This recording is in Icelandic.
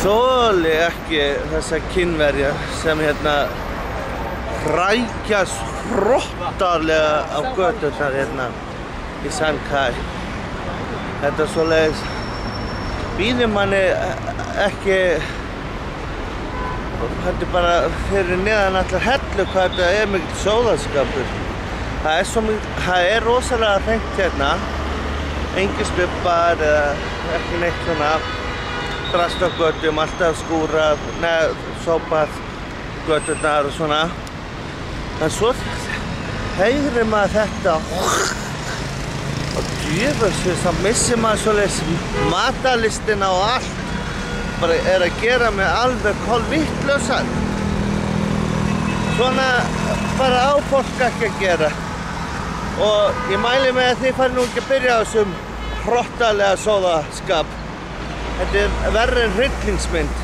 þoli ekki þessa Kínverja sem hrækjast hrottalega á göturnar í Shanghai. Þetta svoleiðis býður manni ekki, þetta bara fyrir neðan allar hellu hvað þetta mikill sóðaskapur. Það rosalega hreint engir stubbar eða ekki neitt svona drast á götum, alltaf skúrað, sópað göturnar og svona. En svo heyrir maður þetta og djöfusins, þá missir maður svoleiðis matarlistina og allt. Bara að gera mig alveg kolvittlausan. Svona bara á fólk ekki að gera. Og ég mæli mig að þið fari nú ekki að byrja á þessum hrottalega sóðaskap. Þetta verri en hryllingsmynd.